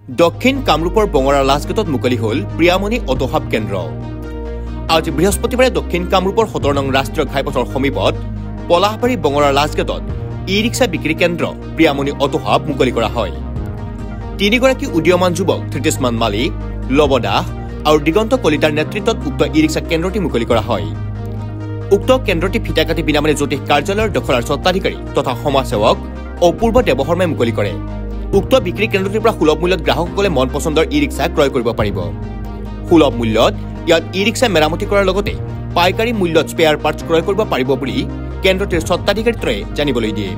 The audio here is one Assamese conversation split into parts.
দক্ষিণ কামৰূপৰ বঙৰা লাজগেটত মুকলি হ'ল প্ৰিয়ামণি অটো হাব কেন্দ্ৰ। আজি বৃহস্পতিবাৰে দক্ষিণ কামৰূপৰ 17 নং ৰাষ্ট্ৰীয় ঘাইপথৰ সমীপত পলাশবাৰী বঙৰা লাজগেটত ই-ৰিক্সা বিক্ৰী কেন্দ্ৰ প্ৰিয়ামণি অটো হাব মুকলি কৰা হয়। তিনিগৰাকী উদীয়মান যুৱক ধৃতিষ্মান মালিক, লৱ দাস আৰু দিগন্ত কলিতাৰ নেতৃত্বত উক্ত ই-ৰিক্সা কেন্দ্ৰটি মুকলি কৰা হয়। উক্ত কেন্দ্ৰটি ফিটা কাটি বিনামূলীয়া জ্যোতিষ কাৰ্যালয়ৰ দখলাৰ স্বত্বাধিকাৰী তথা সমাজসেৱক অপূৰ্ব দেৱশৰ্মাই মুকলি কৰে। উক্ত বিক্ৰী কেন্দ্ৰটিৰ পৰা সুলভ মূল্যত গ্ৰাহকসকলে মন পচন্দৰ ই-ৰিক্সা ক্ৰয় কৰিব পাৰিব। সুলভ মূল্যত ইয়াত ই-ৰিক্সা মেৰামতি কৰাৰ লগতে পাইকাৰী মূল্যত স্পেয়াৰ পাৰ্টছ ক্ৰয় কৰিব পাৰিব বুলি কেন্দ্ৰটিৰ স্বত্বাধিকাৰীত্বই জানিবলৈ দিয়ে।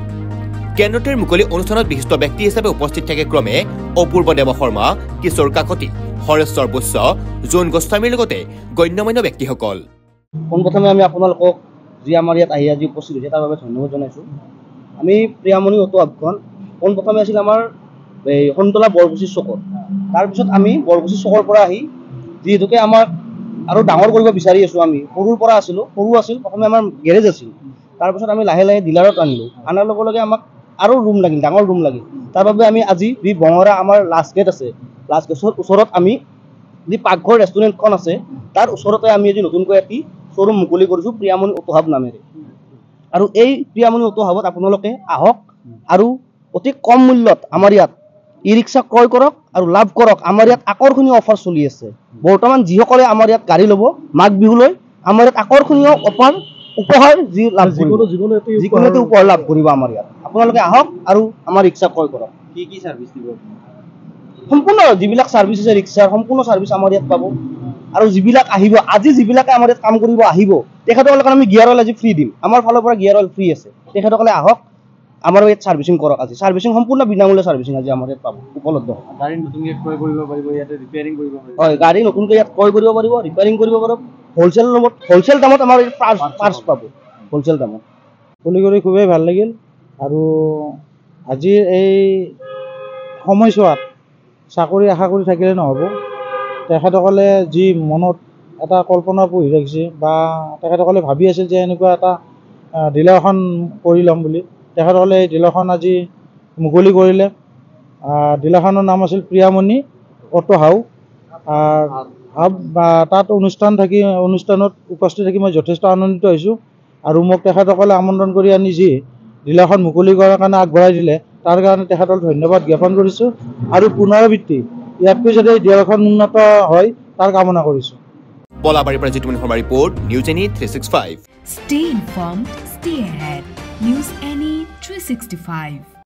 কেন্দ্ৰটিৰ মুকলি অনুষ্ঠানত বিশিষ্ট ব্যক্তি হিচাপে উপস্থিত থাকে ক্ৰমে অপূৰ্ব দেৱশৰ্মা, কিশোৰ কাকতি, হৰেশ্বৰ বৈশ্য, জোন গোস্বামীৰ লগতে গণ্যমান্য ব্যক্তিসকল। পোনপ্ৰথমে আমি আপোনালোকক যি আমাৰ ইয়াত আহি আজি উপস্থিত হৈছে তাৰ বাবে ধন্যবাদ জনাইছোঁ। আমি প্ৰিয়ামণি অটো হাবখন পোনপ্ৰথমে আছিল আমাৰ এই সন্তলা বৰগুচি চকত। তাৰপিছত আমি বৰগুচি চকৰ পৰা আহি যিহেতুকে আমাক আৰু ডাঙৰ কৰিব বিচাৰি আছোঁ, আমি সৰুৰ পৰা আছিলোঁ, সৰু আছিল প্ৰথমে আমাৰ গেৰেজ আছিল। তাৰপিছত আমি লাহে লাহে ডিলাৰত আনিলোঁ। আনাৰ লগে লগে আমাক আৰু ৰুম লাগিল, ডাঙৰ ৰুম লাগিল। তাৰ বাবে আমি আজি যি বঙৰা আমাৰ লাষ্ট গেট আছে, লাষ্ট গেটৰ ওচৰত আমি যি পাকঘৰ ৰেষ্টুৰেণ্টখন আছে তাৰ ওচৰতে আমি আজি নতুনকৈ এটি শ্ব'ৰুম মুকলি কৰিছোঁ প্ৰিয়ামণি অটো হাব নামেৰে। আৰু এই প্ৰিয়ামণি অটো হাবত আপোনালোকে আহক আৰু অতি কম মূল্যত আমাৰ ইয়াত ই-ৰিক্সা ক্ৰয় কৰক আৰু লাভ কৰক। আমাৰ ইয়াত আকৰ্ষণীয় অফাৰ চলি আছে। বৰ্তমান যিসকলে আমাৰ ইয়াত গাড়ী ল'ব মাঘ বিহুলৈ আমাৰ ইয়াত আকৰ্ষণীয় অফাৰ উপহাৰ যি লাভ যিকোনো এটি উপহাৰ লাভ কৰিব আমাৰ ইয়াত। আপোনালোকে আহক আৰু আমাৰ ৰিক্সা ক্ৰয় কৰক। কি ছাৰ্ভিচ দিব? সম্পূৰ্ণ যিবিলাক ছাৰ্ভিচ আছে ৰিক্সাৰ সম্পূৰ্ণ ছাৰ্ভিচ আমাৰ ইয়াত পাব। আৰু যিবিলাক আহিব আজি যিবিলাকে আমাৰ ইয়াত কাম কৰিব আহিব তেখেতসকলক আমি গিয়াৰ অইল আজি ফ্ৰী দিম। আমাৰ ফালৰ পৰা গিয়াৰ অইল ফ্ৰী আছে। তেখেতসকলে আহক আমাৰ ইয়াত ছাৰ্ভিচিং কৰক। আজি ছাৰ্ভিচিং সম্পূৰ্ণ বিনামূলীয়া ছাৰ্ভিচিং আজি আমাৰ ইয়াত পাব, উপলব্ধ। গাড়ী নতুনকৈ ক্ৰয় কৰিব পাৰিব, ইয়াতে ৰিপেয়াৰিং কৰিব পাৰিব। হয়, গাড়ী নতুনকৈ ইয়াত ক্ৰয় কৰিব পাৰিব, ৰিপেয়াৰিং কৰিব পাৰিব। হোলচেল দামত আমাৰ পাৰ্টছ পাব, হোলচেল দামত। খুলি কৰি খুবেই ভাল লাগিল। আৰু আজিৰ এই সময়ছোৱাত চাকৰি আশা কৰি থাকিলে নহ'ব। তেখেতসকলে যি মনত এটা কল্পনা পুহি ৰাখিছে বা তেখেতসকলে ভাবি আছিল যে এনেকুৱা এটা ডিলাৰখন কৰি ল'ম বুলি, তেখেতসকলে এই ডিলাৰখন আজি মুকলি কৰিলে। ডিলাৰখনৰ নাম আছিল প্ৰিয়ামণি অটো হাব। তাত অনুষ্ঠানত উপস্থিত থাকি মই যথেষ্ট আনন্দিত হৈছোঁ। আৰু মোক তেখেতসকলে আমন্ত্ৰণ কৰি আনি যি ডিলাৰখন মুকলি কৰাৰ কাৰণে আগবঢ়াই দিলে তাৰ কাৰণে তেখেতক ধন্যবাদ জ্ঞাপন কৰিছোঁ। আৰু পুনৰাবৃত্তি ইয়াতকৈ যাতে ডিলাৰখন উন্নত হয় তাৰ কামনা কৰিছোঁ। পলাবাৰীৰ পৰা Jitumoni Sharma report, news any 365। Stay informed, stay ahead. News Any 365.